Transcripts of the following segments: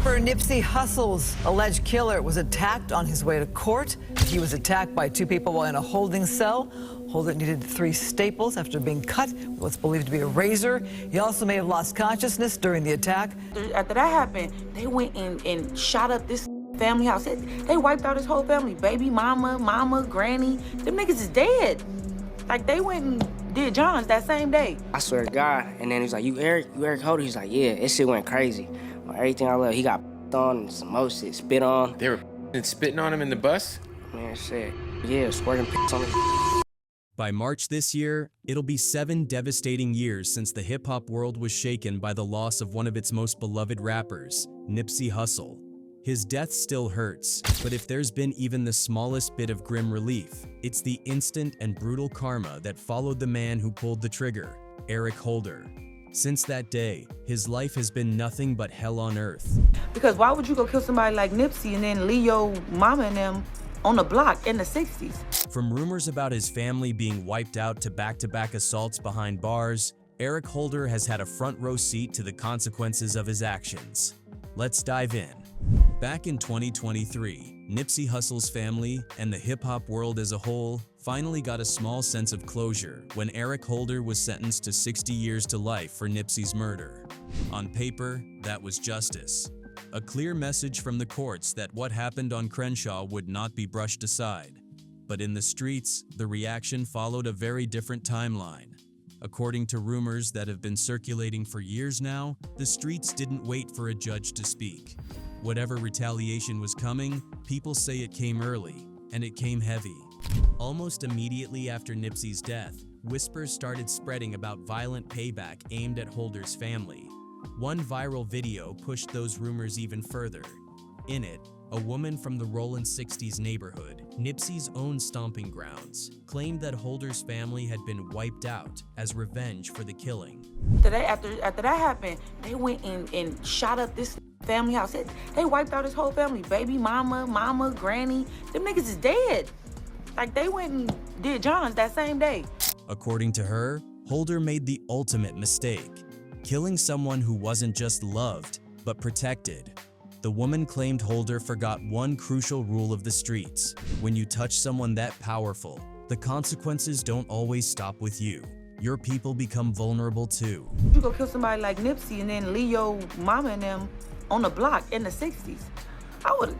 Rapper Nipsey Hussle's alleged killer was attacked on his way to court. He was attacked by two people while in a holding cell. Holder needed 3 staples after being cut with what's believed to be a razor. He also may have lost consciousness during the attack. After that happened, they went and shot up this family house. They wiped out his whole family. Baby, mama, granny. Them niggas is dead. Like, they went and did John's that same day. I swear to God. And then he was like, you Eric Holder? He's like, yeah, this shit went crazy. Everything I love, he got on and some more shit, spit on. They were spitting on him in the bus? Man, shit. Yeah, squirting on him. By March this year, it'll be 7 devastating years since the hip-hop world was shaken by the loss of one of its most beloved rappers, Nipsey Hussle. His death still hurts, but if there's been even the smallest bit of grim relief, it's the instant and brutal karma that followed the man who pulled the trigger, Eric Holder. Since that day, his life has been nothing but hell on earth. Because why would you go kill somebody like Nipsey and then leave your mama and them on the block in the 60s? From rumors about his family being wiped out to back-to-back assaults behind bars, Eric Holder has had a front-row seat to the consequences of his actions. Let's dive in. Back in 2023, Nipsey Hussle's family and the hip-hop world as a whole finally got a small sense of closure when Eric Holder was sentenced to 60 years to life for Nipsey's murder. On paper, that was justice. A clear message from the courts that what happened on Crenshaw would not be brushed aside. But in the streets, the reaction followed a very different timeline. According to rumors that have been circulating for years now, the streets didn't wait for a judge to speak. Whatever retaliation was coming, people say it came early, and it came heavy. Almost immediately after Nipsey's death, whispers started spreading about violent payback aimed at Holder's family. One viral video pushed those rumors even further. In it, a woman from the Rollin' 60s neighborhood, Nipsey's own stomping grounds, claimed that Holder's family had been wiped out as revenge for the killing. After that happened, they went and shot up this family house. They wiped out his whole family. Baby, mama, granny. Them niggas is dead. Like, they went and did John's that same day. According to her, Holder made the ultimate mistake, killing someone who wasn't just loved, but protected. The woman claimed Holder forgot one crucial rule of the streets. When you touch someone that powerful, the consequences don't always stop with you. Your people become vulnerable too. You go kill somebody like Nipsey and then leave your mama and them on the block in the 60s.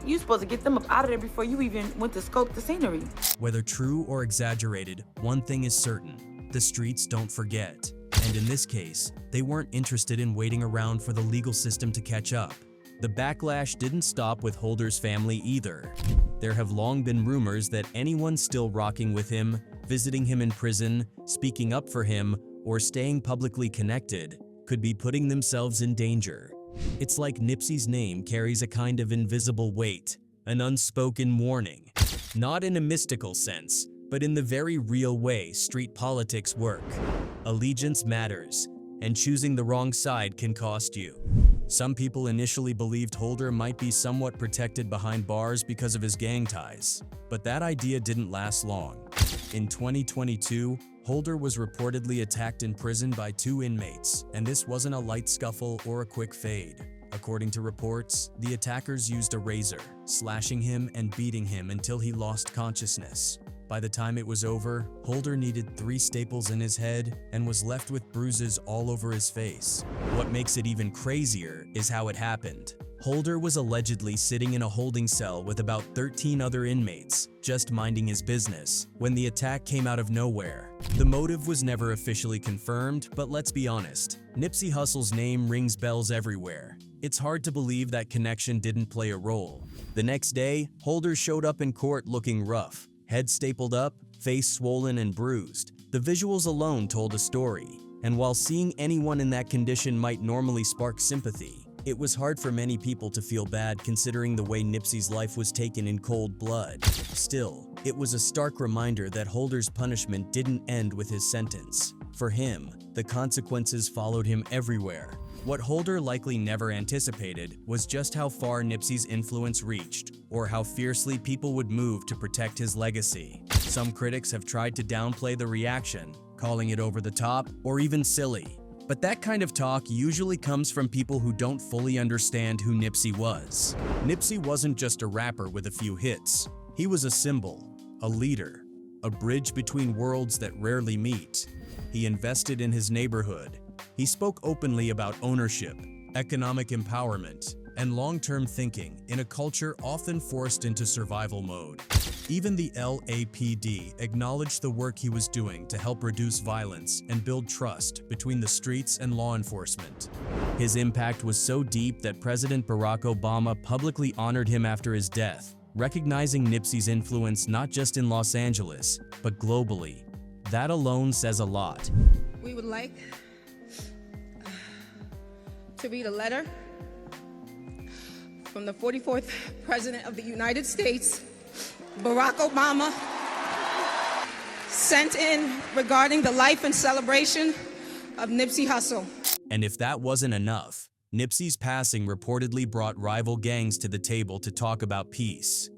You supposed to get them up out of there before you even went to scope the scenery. Whether true or exaggerated, one thing is certain: the streets don't forget. And in this case, they weren't interested in waiting around for the legal system to catch up. The backlash didn't stop with Holder's family either. There have long been rumors that anyone still rocking with him, visiting him in prison, speaking up for him, or staying publicly connected could be putting themselves in danger. It's like Nipsey's name carries a kind of invisible weight, an unspoken warning. Not in a mystical sense, but in the very real way street politics work. Allegiance matters, and choosing the wrong side can cost you. Some people initially believed Holder might be somewhat protected behind bars because of his gang ties, but that idea didn't last long. In 2022, Holder was reportedly attacked in prison by 2 inmates, and this wasn't a light scuffle or a quick fade. According to reports, the attackers used a razor, slashing him and beating him until he lost consciousness. By the time it was over, Holder needed 3 staples in his head and was left with bruises all over his face. What makes it even crazier is how it happened. Holder was allegedly sitting in a holding cell with about 13 other inmates, just minding his business, when the attack came out of nowhere. The motive was never officially confirmed, but let's be honest, Nipsey Hussle's name rings bells everywhere. It's hard to believe that connection didn't play a role. The next day, Holder showed up in court looking rough, head stapled up, face swollen and bruised. The visuals alone told a story, and while seeing anyone in that condition might normally spark sympathy, it was hard for many people to feel bad considering the way Nipsey's life was taken in cold blood. Still, it was a stark reminder that Holder's punishment didn't end with his sentence. For him, the consequences followed him everywhere. What Holder likely never anticipated was just how far Nipsey's influence reached, or how fiercely people would move to protect his legacy. Some critics have tried to downplay the reaction, calling it over the top or even silly. But that kind of talk usually comes from people who don't fully understand who Nipsey was. Nipsey wasn't just a rapper with a few hits. He was a symbol, a leader, a bridge between worlds that rarely meet. He invested in his neighborhood. He spoke openly about ownership, economic empowerment, and long-term thinking in a culture often forced into survival mode. Even the LAPD acknowledged the work he was doing to help reduce violence and build trust between the streets and law enforcement. His impact was so deep that President Barack Obama publicly honored him after his death, recognizing Nipsey's influence not just in Los Angeles, but globally. That alone says a lot. We would like to read a letter from the 44th President of the United States, Barack Obama, sent in regarding the life and celebration of Nipsey Hussle. And if that wasn't enough, Nipsey's passing reportedly brought rival gangs to the table to talk about peace.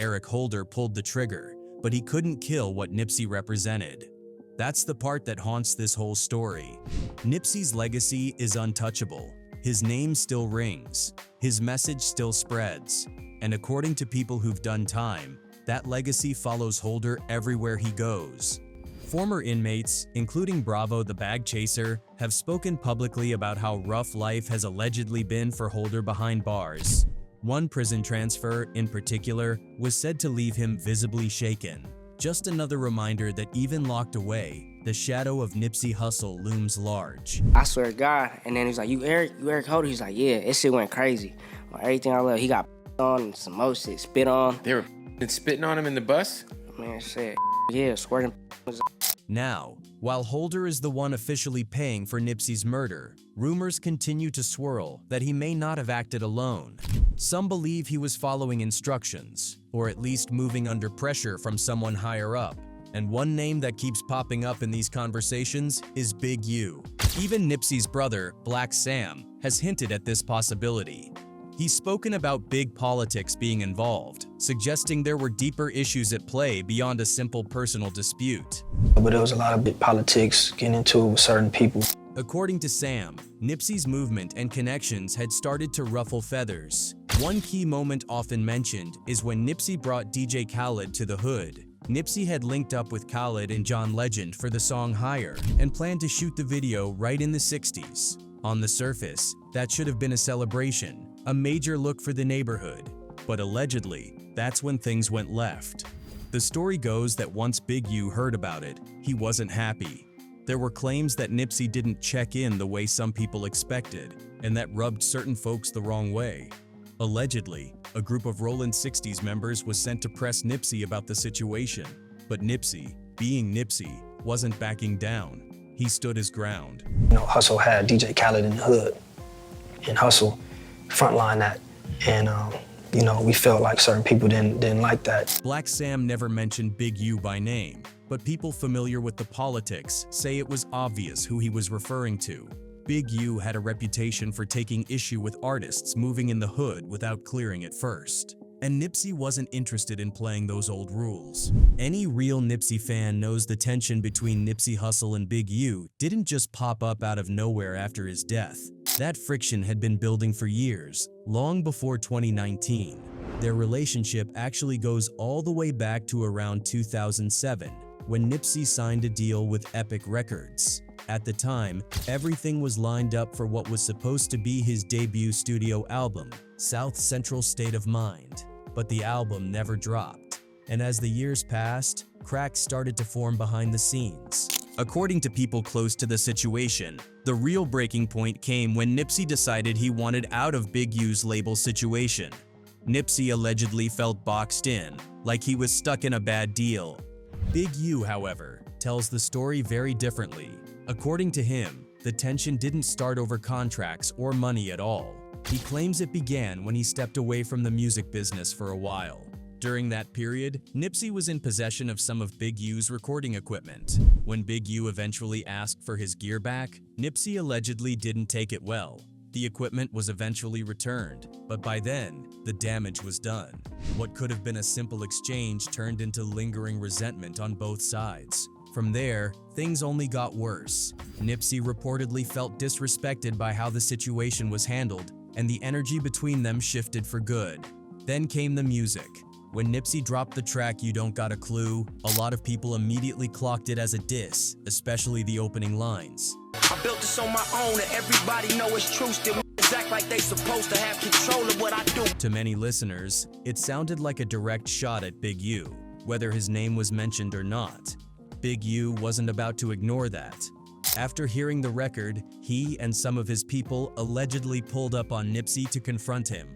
Eric Holder pulled the trigger, but he couldn't kill what Nipsey represented. That's the part that haunts this whole story. Nipsey's legacy is untouchable. His name still rings, his message still spreads, and according to people who've done time, that legacy follows Holder everywhere he goes. Former inmates, including Bravo the Bag Chaser, have spoken publicly about how rough life has allegedly been for Holder behind bars. One prison transfer, in particular, was said to leave him visibly shaken. Just another reminder that even locked away, the shadow of Nipsey Hussle looms large. I swear to God. And then he's like, you Eric Holder? He's like, yeah, it shit went crazy. Everything I love, he got on and some more shit, spit on. They were spitting on him in the bus? Man, shit, yeah, squirting. Now, while Holder is the one officially paying for Nipsey's murder, rumors continue to swirl that he may not have acted alone. Some believe he was following instructions, or at least moving under pressure from someone higher up. And one name that keeps popping up in these conversations is Big U. Even Nipsey's brother, Black Sam, has hinted at this possibility. He's spoken about big politics being involved, suggesting there were deeper issues at play beyond a simple personal dispute. But there was a lot of big politics getting into it with certain people. According to Sam, Nipsey's movement and connections had started to ruffle feathers. One key moment often mentioned is when Nipsey brought DJ Khaled to the hood. Nipsey had linked up with Khaled and John Legend for the song Higher and planned to shoot the video right in the 60s. On the surface, that should have been a celebration, a major look for the neighborhood. But allegedly, that's when things went left. The story goes that once Big U heard about it, he wasn't happy. There were claims that Nipsey didn't check in the way some people expected, and that rubbed certain folks the wrong way. Allegedly, a group of Rollin' 60s members was sent to press Nipsey about the situation, but Nipsey, being Nipsey, wasn't backing down. He stood his ground. You know, Hussle had DJ Khaled in the hood, and Hussle frontline that, and you know, we felt like certain people didn't like that. Black Sam never mentioned Big U by name, but people familiar with the politics say it was obvious who he was referring to. Big U had a reputation for taking issue with artists moving in the hood without clearing it first. And Nipsey wasn't interested in playing those old rules. Any real Nipsey fan knows the tension between Nipsey Hussle and Big U didn't just pop up out of nowhere after his death. That friction had been building for years, long before 2019. Their relationship actually goes all the way back to around 2007, when Nipsey signed a deal with Epic Records. At the time, everything was lined up for what was supposed to be his debut studio album, South Central State of Mind. But the album never dropped. And as the years passed, cracks started to form behind the scenes. According to people close to the situation, the real breaking point came when Nipsey decided he wanted out of Big U's label situation. Nipsey allegedly felt boxed in, like he was stuck in a bad deal. Big U, however, tells the story very differently. According to him, the tension didn't start over contracts or money at all. He claims it began when he stepped away from the music business for a while. During that period, Nipsey was in possession of some of Big U's recording equipment. When Big U eventually asked for his gear back, Nipsey allegedly didn't take it well. The equipment was eventually returned, but by then, the damage was done. What could have been a simple exchange turned into lingering resentment on both sides. From there, things only got worse. Nipsey reportedly felt disrespected by how the situation was handled, and the energy between them shifted for good. Then came the music. When Nipsey dropped the track You Don't Got a Clue, a lot of people immediately clocked it as a diss, especially the opening lines. I built this on my own and everybody know it's true. Still act like they supposed to have control of what I do. To many listeners, it sounded like a direct shot at Big U, whether his name was mentioned or not. Big U wasn't about to ignore that. After hearing the record, he and some of his people allegedly pulled up on Nipsey to confront him.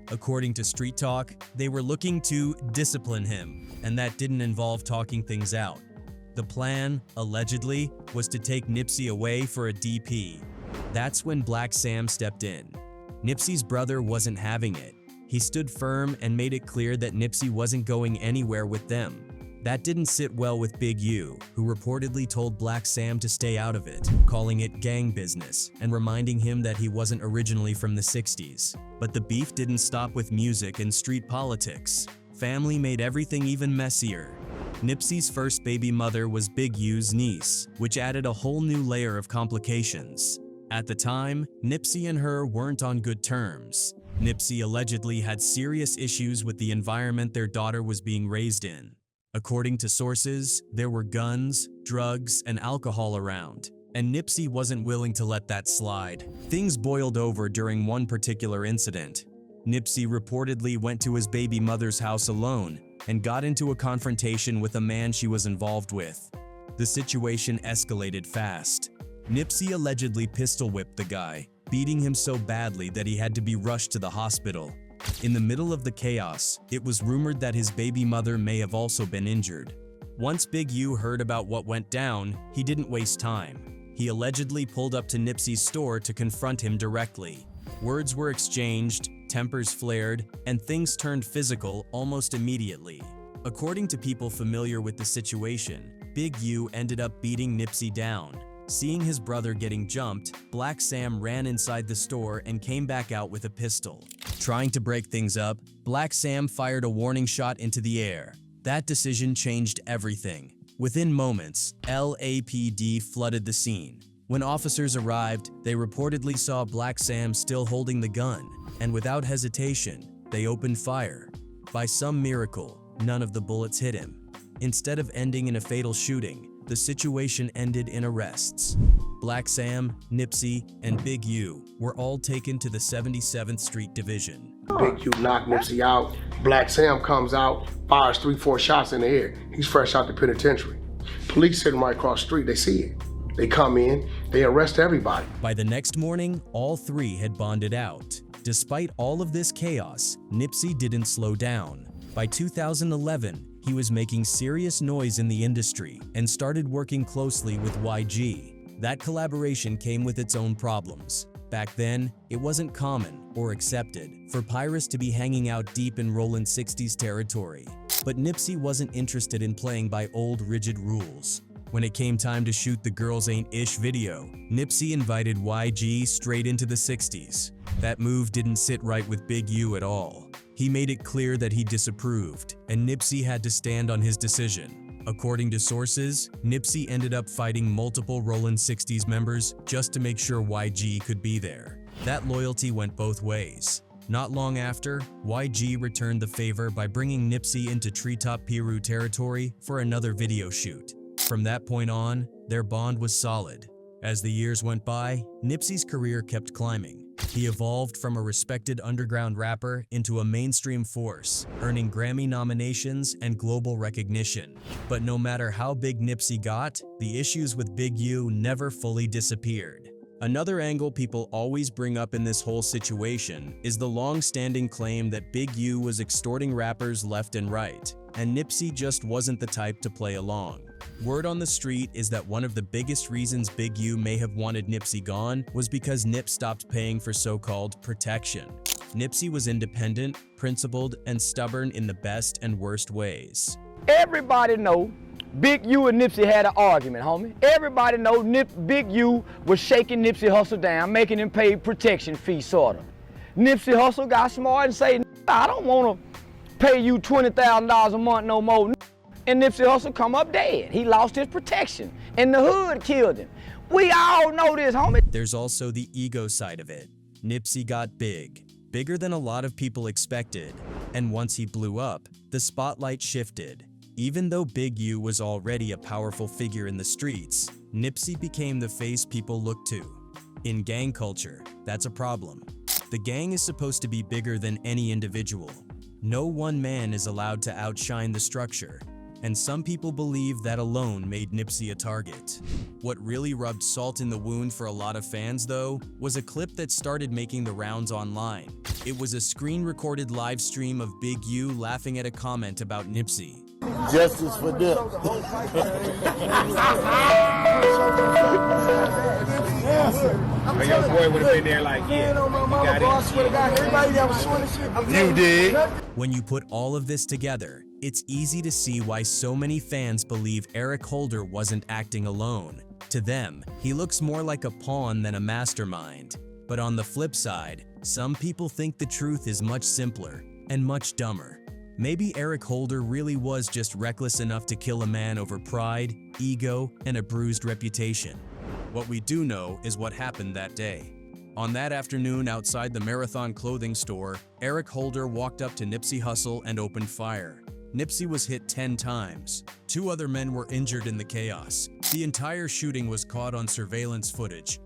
According to Street Talk, they were looking to discipline him, and that didn't involve talking things out. The plan, allegedly, was to take Nipsey away for a DP. That's when Black Sam stepped in. Nipsey's brother wasn't having it. He stood firm and made it clear that Nipsey wasn't going anywhere with them. That didn't sit well with Big U, who reportedly told Black Sam to stay out of it, calling it gang business and reminding him that he wasn't originally from the 60s. But the beef didn't stop with music and street politics. Family made everything even messier. Nipsey's first baby mother was Big U's niece, which added a whole new layer of complications. At the time, Nipsey and her weren't on good terms. Nipsey allegedly had serious issues with the environment their daughter was being raised in. According to sources, there were guns, drugs, and alcohol around, and Nipsey wasn't willing to let that slide. Things boiled over during one particular incident. Nipsey reportedly went to his baby mother's house alone and got into a confrontation with a man she was involved with. The situation escalated fast. Nipsey allegedly pistol whipped the guy, beating him so badly that he had to be rushed to the hospital. In the middle of the chaos, it was rumored that his baby mother may have also been injured. Once Big U heard about what went down, he didn't waste time. He allegedly pulled up to Nipsey's store to confront him directly. Words were exchanged, tempers flared, and things turned physical almost immediately. According to people familiar with the situation, Big U ended up beating Nipsey down. Seeing his brother getting jumped, Black Sam ran inside the store and came back out with a pistol. Trying to break things up, Black Sam fired a warning shot into the air. That decision changed everything. Within moments, LAPD flooded the scene. When officers arrived, they reportedly saw Black Sam still holding the gun, and without hesitation, they opened fire. By some miracle, none of the bullets hit him. Instead of ending in a fatal shooting, the situation ended in arrests. Black Sam, Nipsey, and Big U were all taken to the 77th Street Division. Big U knocked Nipsey out. Black Sam comes out, fires 3-4 shots in the air. He's fresh out the penitentiary. Police sitting right across the street, they see it. They come in, they arrest everybody. By the next morning, all three had bonded out. Despite all of this chaos, Nipsey didn't slow down. By 2011, he was making serious noise in the industry and started working closely with YG. That collaboration came with its own problems. Back then, it wasn't common or accepted for pirates to be hanging out deep in Rollin' 60s territory. But Nipsey wasn't interested in playing by old rigid rules. When it came time to shoot the Girls Ain't Ish video, Nipsey invited YG straight into the 60s. That move didn't sit right with Big U at all. He made it clear that he disapproved, and Nipsey had to stand on his decision. According to sources, Nipsey ended up fighting multiple Rollin' 60s members just to make sure YG could be there. That loyalty went both ways. Not long after, YG returned the favor by bringing Nipsey into Treetop Piru territory for another video shoot. From that point on, their bond was solid. As the years went by, Nipsey's career kept climbing. He evolved from a respected underground rapper into a mainstream force, earning Grammy nominations and global recognition. But no matter how big Nipsey got, the issues with Big U never fully disappeared. Another angle people always bring up in this whole situation is the long-standing claim that Big U was extorting rappers left and right, and Nipsey just wasn't the type to play along. Word on the street is that one of the biggest reasons Big U may have wanted Nipsey gone was because Nip stopped paying for so-called protection. Nipsey was independent, principled, and stubborn in the best and worst ways. Everybody know Big U and Nipsey had an argument, homie. Everybody know Big U was shaking Nipsey Hussle down, making him pay protection fee, sorta. Nipsey Hussle got smart and say, I don't wanna pay you $20,000 a month no more. and Nipsey Hussle come up dead. He lost his protection, and the hood killed him. We all know this, homie. There's also the ego side of it. Nipsey got big, bigger than a lot of people expected, and once he blew up, the spotlight shifted. Even though Big U was already a powerful figure in the streets, Nipsey became the face people look to. In gang culture, that's a problem. The gang is supposed to be bigger than any individual. No one man is allowed to outshine the structure, and some people believe that alone made Nipsey a target. What really rubbed salt in the wound for a lot of fans, though, was a clip that started making the rounds online. It was a screen-recorded live stream of Big U laughing at a comment about Nipsey. Justice for Nip. Your boy would have been there like, yeah, You did. When you put all of this together, it's easy to see why so many fans believe Eric Holder wasn't acting alone. To them, he looks more like a pawn than a mastermind. But on the flip side, some people think the truth is much simpler and much dumber. Maybe Eric Holder really was just reckless enough to kill a man over pride, ego, and a bruised reputation. What we do know is what happened that day. On that afternoon outside the Marathon clothing store, Eric Holder walked up to Nipsey Hussle and opened fire. Nipsey was hit 10 times. 2 other men were injured in the chaos. The entire shooting was caught on surveillance footage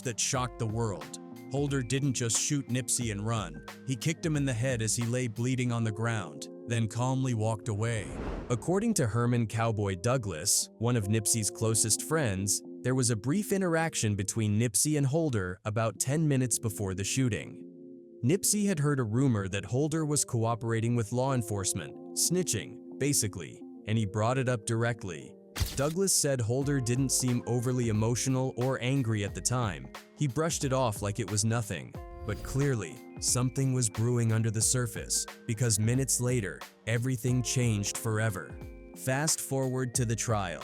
that shocked the world. Holder didn't just shoot Nipsey and run. He kicked him in the head as he lay bleeding on the ground, then calmly walked away. According to Herman Cowboy Douglas, one of Nipsey's closest friends, there was a brief interaction between Nipsey and Holder about 10 minutes before the shooting. Nipsey had heard a rumor that Holder was cooperating with law enforcement, snitching, basically, and he brought it up directly. Douglas said Holder didn't seem overly emotional or angry at the time. He brushed it off like it was nothing. But clearly, something was brewing under the surface, because minutes later, everything changed forever. Fast forward to the trial.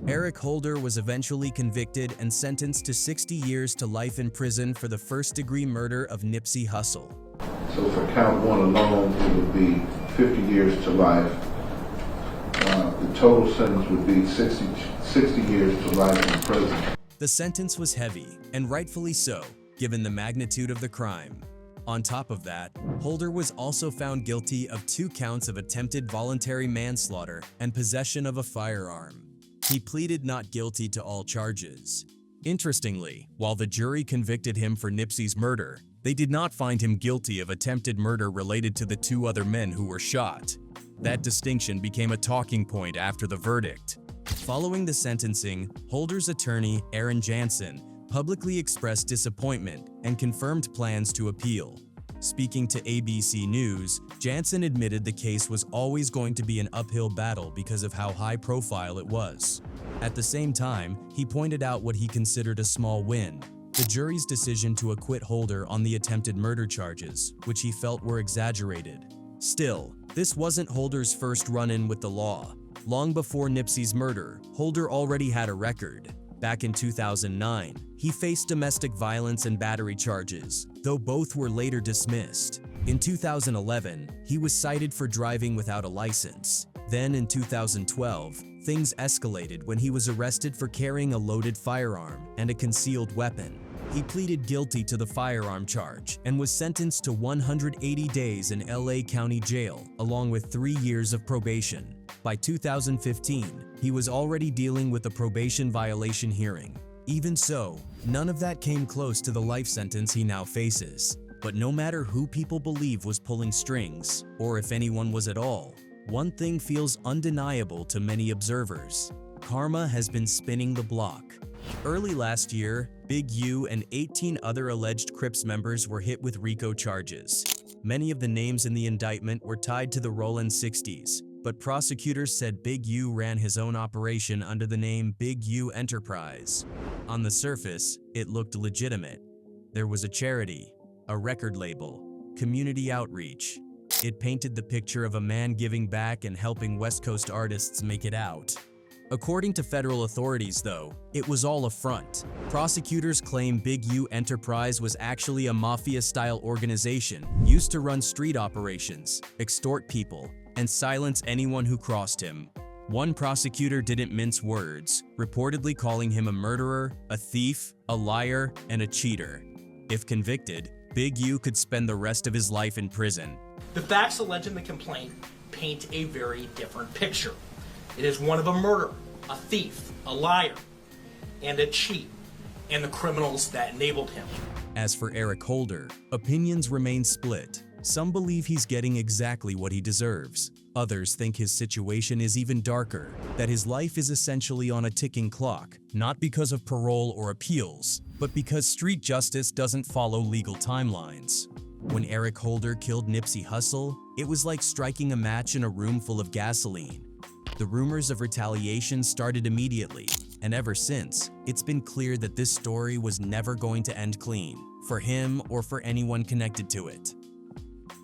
Eric Holder was eventually convicted and sentenced to 60 years to life in prison for the first-degree murder of Nipsey Hussle. So for count 1 alone, it would be 50 years to life. The total sentence would be 60 years to life in prison. The sentence was heavy, and rightfully so, given the magnitude of the crime. On top of that, Holder was also found guilty of 2 counts of attempted voluntary manslaughter and possession of a firearm. He pleaded not guilty to all charges. Interestingly, while the jury convicted him for Nipsey's murder, they did not find him guilty of attempted murder related to the 2 other men who were shot. That distinction became a talking point after the verdict. Following the sentencing, Holder's attorney, Aaron Jansen, publicly expressed disappointment and confirmed plans to appeal. Speaking to ABC News, Jansen admitted the case was always going to be an uphill battle because of how high profile it was. At the same time, he pointed out what he considered a small win: the jury's decision to acquit Holder on the attempted murder charges, which he felt were exaggerated. Still, this wasn't Holder's first run-in with the law. Long before Nipsey's murder, Holder already had a record. Back in 2009, he faced domestic violence and battery charges, though both were later dismissed. In 2011, he was cited for driving without a license. Then in 2012, things escalated when he was arrested for carrying a loaded firearm and a concealed weapon. He pleaded guilty to the firearm charge and was sentenced to 180 days in LA County Jail, along with 3 years of probation. By 2015, he was already dealing with a probation violation hearing. Even so, none of that came close to the life sentence he now faces. But no matter who people believe was pulling strings, or if anyone was at all, one thing feels undeniable to many observers: karma has been spinning the block. Early last year, Big U and 18 other alleged Crips members were hit with RICO charges. Many of the names in the indictment were tied to the Rollin 60s, but prosecutors said Big U ran his own operation under the name Big U Enterprise. On the surface, it looked legitimate. There was a charity, a record label, community outreach. It painted the picture of a man giving back and helping West Coast artists make it out. According to federal authorities, though, it was all a front. Prosecutors claim Big U Enterprise was actually a mafia-style organization used to run street operations, extort people, and silence anyone who crossed him. One prosecutor didn't mince words, reportedly calling him a murderer, a thief, a liar, and a cheater. If convicted, Big U could spend the rest of his life in prison. The facts alleged in the complaint paint a very different picture. It is one of a murderer, a thief, a liar, and a cheat, and the criminals that enabled him. As for Eric Holder, opinions remain split. Some believe he's getting exactly what he deserves. Others think his situation is even darker, that his life is essentially on a ticking clock, not because of parole or appeals, but because street justice doesn't follow legal timelines. When Eric Holder killed Nipsey Hussle, it was like striking a match in a room full of gasoline. The rumors of retaliation started immediately, and ever since, it's been clear that this story was never going to end clean, for him or for anyone connected to it.